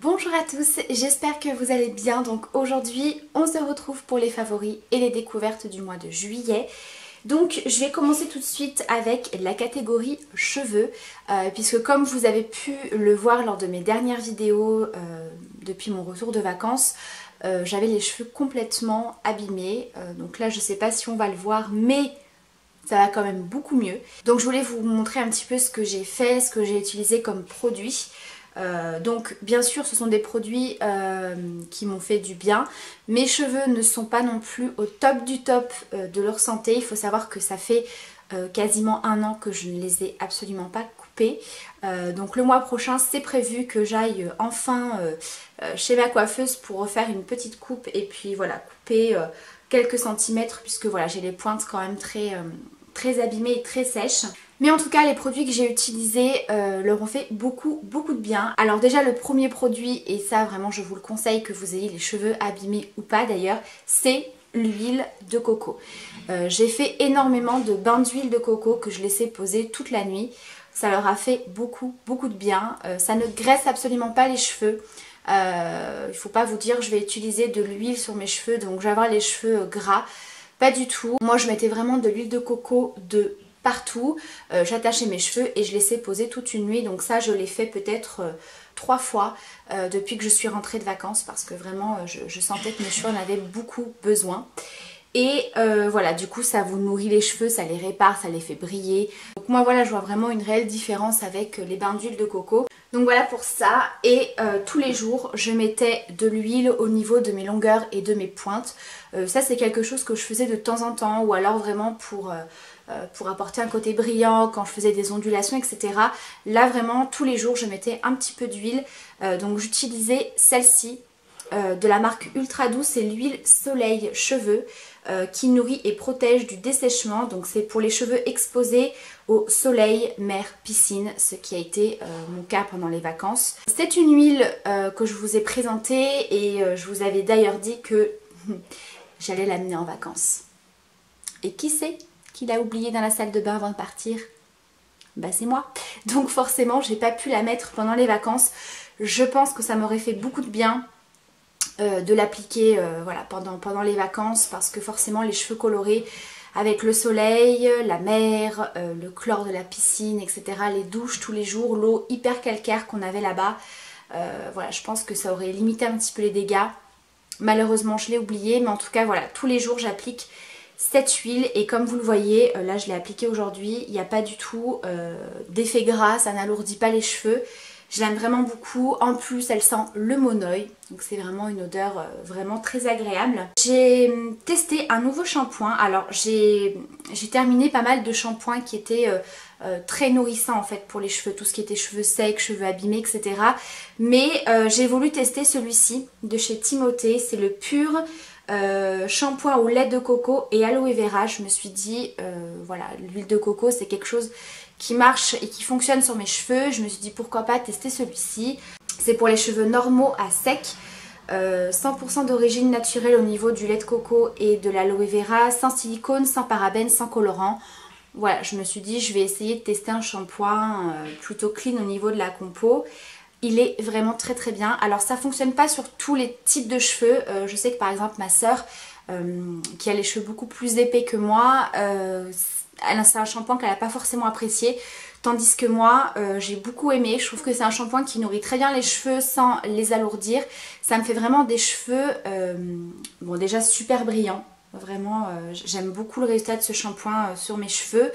Bonjour à tous, j'espère que vous allez bien. Donc aujourd'hui on se retrouve pour les favoris et les découvertes du mois de juillet. Donc je vais commencer tout de suite avec la catégorie cheveux puisque comme vous avez pu le voir lors de mes dernières vidéos depuis mon retour de vacances, j'avais les cheveux complètement abîmés. Donc là je sais pas si on va le voir mais ça va quand même beaucoup mieux. Donc je voulais vous montrer un petit peu ce que j'ai fait, ce que j'ai utilisé comme produit. Donc bien sûr ce sont des produits qui m'ont fait du bien. Mes cheveux ne sont pas non plus au top du top de leur santé. Il faut savoir que ça fait quasiment un an que je ne les ai absolument pas coupés. Donc le mois prochain c'est prévu que j'aille enfin chez ma coiffeuse pour refaire une petite coupe. Et puis voilà, couper quelques centimètres puisque voilà j'ai les pointes quand même très abîmées et très sèches. Mais en tout cas les produits que j'ai utilisés leur ont fait beaucoup de bien. Alors déjà le premier produit, et ça vraiment je vous le conseille que vous ayez les cheveux abîmés ou pas d'ailleurs, c'est l'huile de coco. J'ai fait énormément de bains d'huile de coco que je laissais poser toute la nuit. Ça leur a fait beaucoup de bien. Ça ne graisse absolument pas les cheveux. Il faut pas vous dire je vais utiliser de l'huile sur mes cheveux donc je vais avoir les cheveux gras. Pas du tout. Moi je mettais vraiment de l'huile de coco de partout, j'attachais mes cheveux et je laissais poser toute une nuit. Donc ça je l'ai fait peut-être 3 fois depuis que je suis rentrée de vacances parce que vraiment je sentais que mes cheveux en avaient beaucoup besoin. Et voilà, du coup ça vous nourrit les cheveux, ça les répare, ça les fait briller. Donc moi voilà, je vois vraiment une réelle différence avec les bains d'huile de coco. Donc voilà pour ça. Et tous les jours je mettais de l'huile au niveau de mes longueurs et de mes pointes. Ça c'est quelque chose que je faisais de temps en temps, ou alors vraiment pour apporter un côté brillant quand je faisais des ondulations, etc. Là vraiment tous les jours je mettais un petit peu d'huile. Donc j'utilisais celle-ci de la marque Ultra Douce, c'est l'huile Soleil Cheveux qui nourrit et protège du dessèchement. Donc c'est pour les cheveux exposés au soleil, mer, piscine, ce qui a été mon cas pendant les vacances. C'est une huile que je vous ai présentée et je vous avais d'ailleurs dit que j'allais l'amener en vacances. Et qui sait qui l'a oublié dans la salle de bain avant de partir? Bah c'est moi. Donc forcément j'ai pas pu la mettre pendant les vacances. Je pense que ça m'aurait fait beaucoup de bien de l'appliquer voilà, pendant les vacances, parce que forcément les cheveux colorés avec le soleil, la mer, le chlore de la piscine, etc., les douches tous les jours, l'eau hyper calcaire qu'on avait là-bas, voilà, je pense que ça aurait limité un petit peu les dégâts. Malheureusement je l'ai oublié, mais en tout cas voilà, tous les jours j'applique cette huile et comme vous le voyez, là je l'ai appliquée aujourd'hui, il n'y a pas du tout d'effet gras, ça n'alourdit pas les cheveux. Je l'aime vraiment beaucoup, en plus elle sent le monoeil, donc c'est vraiment une odeur vraiment très agréable. J'ai testé un nouveau shampoing, alors j'ai terminé pas mal de shampoings qui étaient très nourrissants en fait pour les cheveux, tout ce qui était cheveux secs, cheveux abîmés, etc. Mais j'ai voulu tester celui-ci de chez Timothée, c'est le pur shampoing au lait de coco et aloe vera. Je me suis dit voilà, l'huile de coco c'est quelque chose qui marche et qui fonctionne sur mes cheveux. Je me suis dit pourquoi pas tester celui-ci. C'est pour les cheveux normaux à sec, 100% d'origine naturelle au niveau du lait de coco et de l'aloe vera, sans silicone, sans parabènes, sans colorant. Voilà, je me suis dit je vais essayer de tester un shampoing plutôt clean au niveau de la compo. Il est vraiment très bien. Alors ça fonctionne pas sur tous les types de cheveux. Je sais que par exemple ma soeur qui a les cheveux beaucoup plus épais que moi, c'est un shampoing qu'elle n'a pas forcément apprécié. Tandis que moi j'ai beaucoup aimé. Je trouve que c'est un shampoing qui nourrit très bien les cheveux sans les alourdir. Ça me fait vraiment des cheveux bon déjà super brillants. Vraiment j'aime beaucoup le résultat de ce shampoing sur mes cheveux.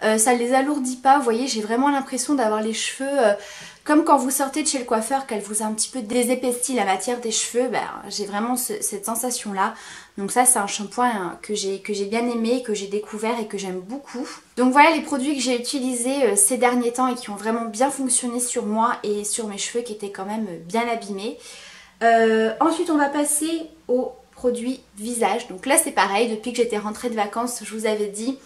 Ça ne les alourdit pas, vous voyez, j'ai vraiment l'impression d'avoir les cheveux comme quand vous sortez de chez le coiffeur, qu'elle vous a un petit peu désépaissi la matière des cheveux. Ben, j'ai vraiment cette sensation là. Donc ça c'est un shampoing que j'ai bien aimé, que j'ai découvert et que j'aime beaucoup. Donc voilà les produits que j'ai utilisés ces derniers temps et qui ont vraiment bien fonctionné sur moi et sur mes cheveux qui étaient quand même bien abîmés. Ensuite on va passer aux produits visage. Donc là c'est pareil, depuis que j'étais rentrée de vacances je vous avais dit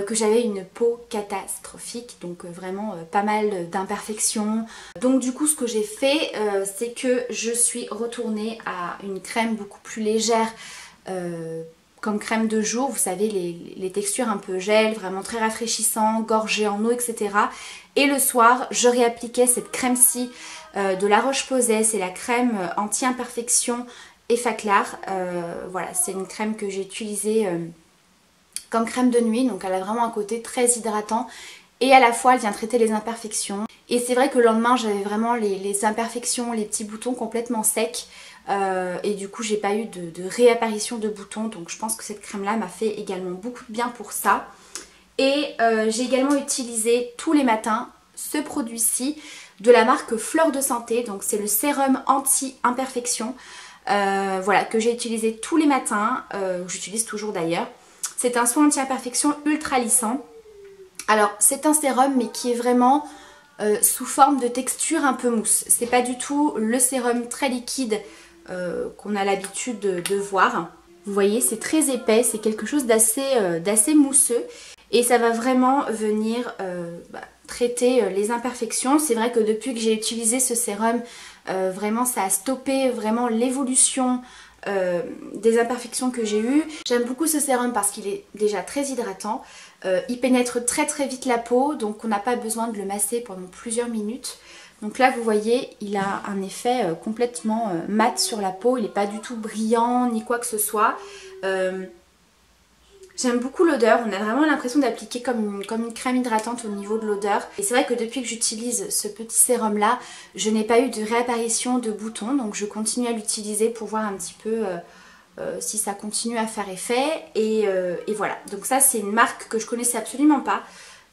que j'avais une peau catastrophique, donc vraiment pas mal d'imperfections. Donc du coup ce que j'ai fait c'est que je suis retournée à une crème beaucoup plus légère comme crème de jour, vous savez les textures un peu gel, vraiment très rafraîchissant, gorgé en eau, etc. Et le soir je réappliquais cette crème-ci de La Roche-Posay. C'est la crème anti-imperfection Effaclar Clar. Voilà, c'est une crème que j'ai utilisée comme crème de nuit. Donc elle a vraiment un côté très hydratant. Et à la fois, elle vient traiter les imperfections. Et c'est vrai que le lendemain, j'avais vraiment les imperfections, les petits boutons complètement secs. Et du coup, j'ai pas eu de réapparition de boutons. Donc je pense que cette crème-là m'a fait également beaucoup de bien pour ça. Et j'ai également utilisé tous les matins ce produit-ci de la marque Fleur de Santé. Donc c'est le sérum anti-imperfection. Voilà, que j'ai utilisé tous les matins. J'utilise toujours d'ailleurs. C'est un soin anti-imperfection ultra lissant. Alors c'est un sérum mais qui est vraiment sous forme de texture un peu mousse. C'est pas du tout le sérum très liquide qu'on a l'habitude de voir. Vous voyez, c'est très épais, c'est quelque chose d'assez mousseux. Et ça va vraiment venir traiter les imperfections. C'est vrai que depuis que j'ai utilisé ce sérum, vraiment ça a stoppé vraiment l'évolution des imperfections que j'ai eues. J'aime beaucoup ce sérum parce qu'il est déjà très hydratant. Il pénètre très très vite la peau, donc on n'a pas besoin de le masser pendant plusieurs minutes. Donc là vous voyez, il a un effet complètement mat sur la peau, il n'est pas du tout brillant ni quoi que ce soit. J'aime beaucoup l'odeur, on a vraiment l'impression d'appliquer comme une crème hydratante au niveau de l'odeur. Et c'est vrai que depuis que j'utilise ce petit sérum là, je n'ai pas eu de réapparition de boutons. Donc je continue à l'utiliser pour voir un petit peu si ça continue à faire effet. Et voilà, donc ça c'est une marque que je connaissais absolument pas.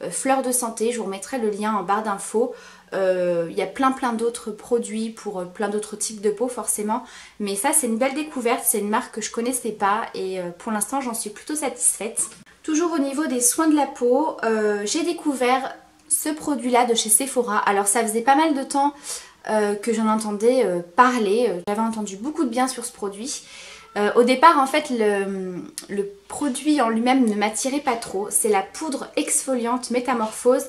Fleur de Santé, je vous remettrai le lien en barre d'infos. Il y a plein d'autres produits pour plein d'autres types de peau forcément, mais ça c'est une belle découverte, c'est une marque que je connaissais pas et pour l'instant j'en suis plutôt satisfaite. Toujours au niveau des soins de la peau, j'ai découvert ce produit là de chez Sephora. Alors ça faisait pas mal de temps que j'en entendais parler, j'avais entendu beaucoup de bien sur ce produit. Au départ en fait le produit en lui-même ne m'attirait pas trop, c'est la poudre exfoliante Métamorphose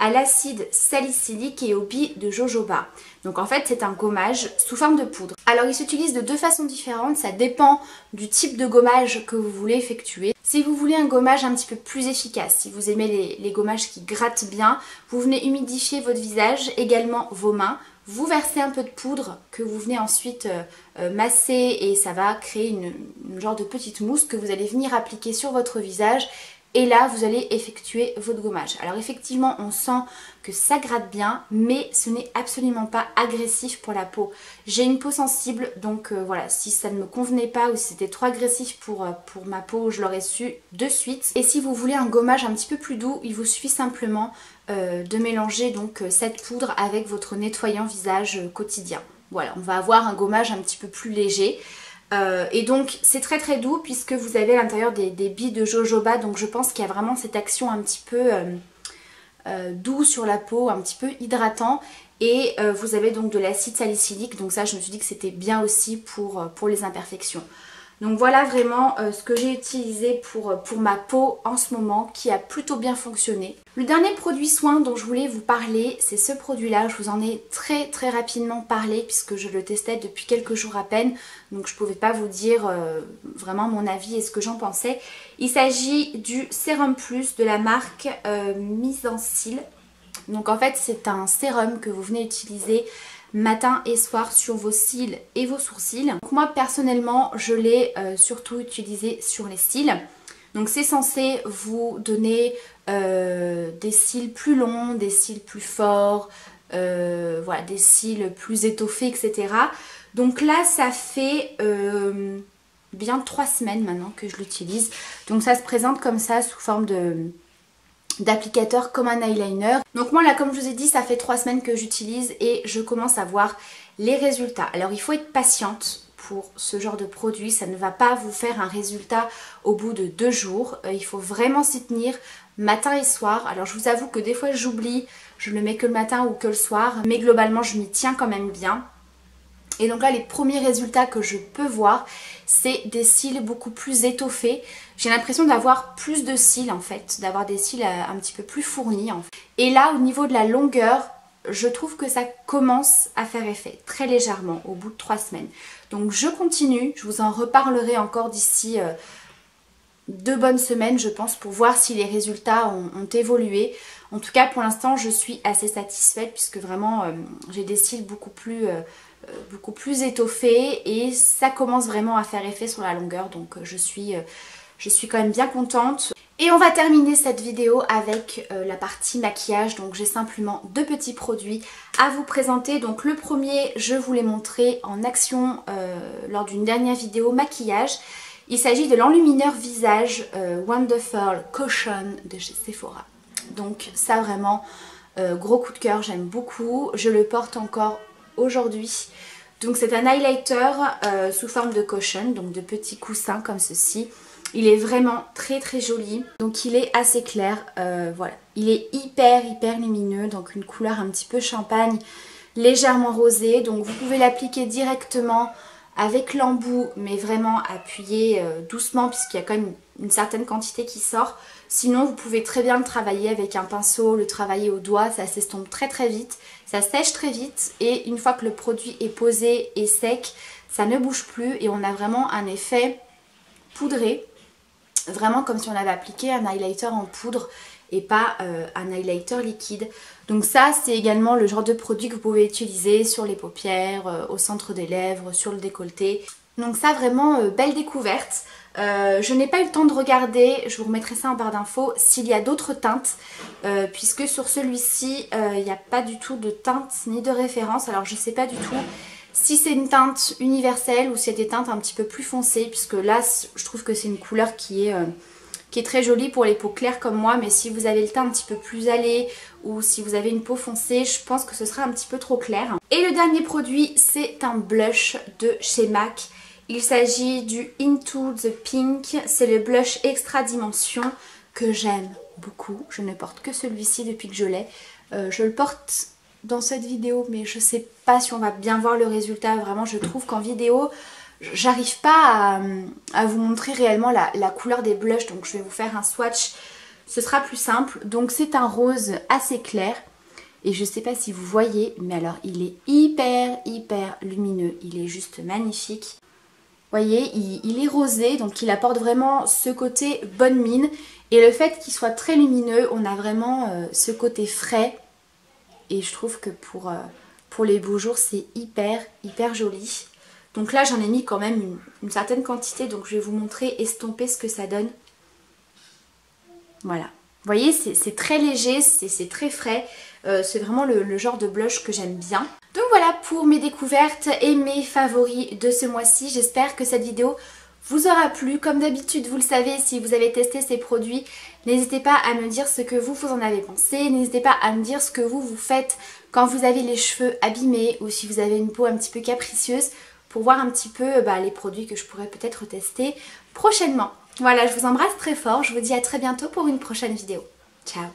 à l'acide salicylique et aux billes de jojoba. Donc en fait c'est un gommage sous forme de poudre. Alors il s'utilise de deux façons différentes, ça dépend du type de gommage que vous voulez effectuer. Si vous voulez un gommage un petit peu plus efficace, si vous aimez les gommages qui grattent bien, vous venez humidifier votre visage, également vos mains. Vous versez un peu de poudre que vous venez ensuite masser et ça va créer une genre de petite mousse que vous allez venir appliquer sur votre visage. Et là, vous allez effectuer votre gommage. Alors effectivement, on sent que ça gratte bien, mais ce n'est absolument pas agressif pour la peau. J'ai une peau sensible, donc voilà, si ça ne me convenait pas ou si c'était trop agressif pour ma peau, je l'aurais su de suite. Et si vous voulez un gommage un petit peu plus doux, il vous suffit simplement de mélanger donc cette poudre avec votre nettoyant visage quotidien. Voilà, on va avoir un gommage un petit peu plus léger. Et donc c'est très très doux puisque vous avez à l'intérieur des billes de jojoba, donc je pense qu'il y a vraiment cette action un petit peu doux sur la peau, un petit peu hydratant. Et vous avez donc de l'acide salicylique, donc ça je me suis dit que c'était bien aussi pour les imperfections. Donc voilà vraiment ce que j'ai utilisé pour ma peau en ce moment qui a plutôt bien fonctionné. Le dernier produit soin dont je voulais vous parler, c'est ce produit-là. Je vous en ai très rapidement parlé puisque je le testais depuis quelques jours à peine. Donc je ne pouvais pas vous dire vraiment mon avis et ce que j'en pensais. Il s'agit du Sérum Plus de la marque Mise en Cils. Donc en fait c'est un sérum que vous venez utiliser matin et soir sur vos cils et vos sourcils. Donc moi personnellement je l'ai surtout utilisé sur les cils. Donc c'est censé vous donner des cils plus longs, des cils plus forts, voilà, des cils plus étoffés, etc. Donc là ça fait bien 3 semaines maintenant que je l'utilise. Donc ça se présente comme ça sous forme d'applicateur comme un eyeliner. Donc moi là comme je vous ai dit ça fait 3 semaines que j'utilise et je commence à voir les résultats. Alors il faut être patiente pour ce genre de produit, ça ne va pas vous faire un résultat au bout de 2 jours. Il faut vraiment s'y tenir matin et soir. Alors je vous avoue que des fois j'oublie, je le mets que le matin ou que le soir, mais globalement je m'y tiens quand même bien. Et donc là les premiers résultats que je peux voir, c'est des cils beaucoup plus étoffés. J'ai l'impression d'avoir plus de cils en fait, d'avoir des cils un petit peu plus fournis en fait. Et là au niveau de la longueur, je trouve que ça commence à faire effet, très légèrement, au bout de 3 semaines. Donc je continue, je vous en reparlerai encore d'ici 2 bonnes semaines je pense pour voir si les résultats ont évolué. En tout cas pour l'instant je suis assez satisfaite puisque vraiment j'ai des cils beaucoup plus étoffés et ça commence vraiment à faire effet sur la longueur, donc je suis quand même bien contente. Et on va terminer cette vidéo avec la partie maquillage. Donc j'ai simplement 2 petits produits à vous présenter. Donc le premier, je vous l'ai montré en action lors d'une dernière vidéo maquillage. Il s'agit de l'enlumineur visage Wonderful Caution de chez Sephora. Donc ça vraiment, gros coup de cœur, j'aime beaucoup. Je le porte encore aujourd'hui. Donc c'est un highlighter sous forme de cushion, donc de petits coussins comme ceci. Il est vraiment très joli, donc il est assez clair, voilà. Il est hyper lumineux, donc une couleur un petit peu champagne, légèrement rosée. Donc vous pouvez l'appliquer directement avec l'embout, mais vraiment appuyer doucement puisqu'il y a quand même une certaine quantité qui sort. Sinon vous pouvez très bien le travailler avec un pinceau, le travailler au doigt, ça s'estompe très vite, ça sèche très vite et une fois que le produit est posé et sec, ça ne bouge plus et on a vraiment un effet poudré. Vraiment comme si on avait appliqué un highlighter en poudre et pas un highlighter liquide. Donc ça c'est également le genre de produit que vous pouvez utiliser sur les paupières, au centre des lèvres, sur le décolleté. Donc ça vraiment belle découverte. Je n'ai pas eu le temps de regarder, je vous remettrai ça en barre d'infos, s'il y a d'autres teintes, puisque sur celui-ci il n'y a pas du tout de teinte ni de référence. Alors je sais pas du tout si c'est une teinte universelle ou si c'est des teintes un petit peu plus foncées, puisque là je trouve que c'est une couleur qui est très jolie pour les peaux claires comme moi, mais si vous avez le teint un petit peu plus allé ou si vous avez une peau foncée, je pense que ce sera un petit peu trop clair. Et le dernier produit, c'est un blush de chez MAC. Il s'agit du Into the Pink, c'est le blush extra dimension que j'aime beaucoup. Je ne porte que celui-ci depuis que je l'ai. Je le porte dans cette vidéo, mais je sais pas si on va bien voir le résultat. Vraiment, je trouve qu'en vidéo, j'arrive pas à vous montrer réellement la couleur des blushs. Donc je vais vous faire un swatch, ce sera plus simple. Donc c'est un rose assez clair. Et je sais pas si vous voyez, mais alors il est hyper lumineux. Il est juste magnifique. Vous voyez, il est rosé, donc il apporte vraiment ce côté bonne mine. Et le fait qu'il soit très lumineux, on a vraiment ce côté frais. Et je trouve que pour les beaux jours, c'est hyper joli. Donc là, j'en ai mis quand même une certaine quantité. Donc je vais vous montrer estomper ce que ça donne. Voilà. Vous voyez, c'est très léger, c'est très frais. C'est vraiment le genre de blush que j'aime bien. Donc voilà pour mes découvertes et mes favoris de ce mois-ci. J'espère que cette vidéo vous aura plu. Comme d'habitude, vous le savez, si vous avez testé ces produits, n'hésitez pas à me dire ce que vous en avez pensé. N'hésitez pas à me dire ce que vous faites quand vous avez les cheveux abîmés ou si vous avez une peau un petit peu capricieuse pour voir un petit peu les produits que je pourrais peut-être tester prochainement. Voilà, je vous embrasse très fort. Je vous dis à très bientôt pour une prochaine vidéo. Ciao!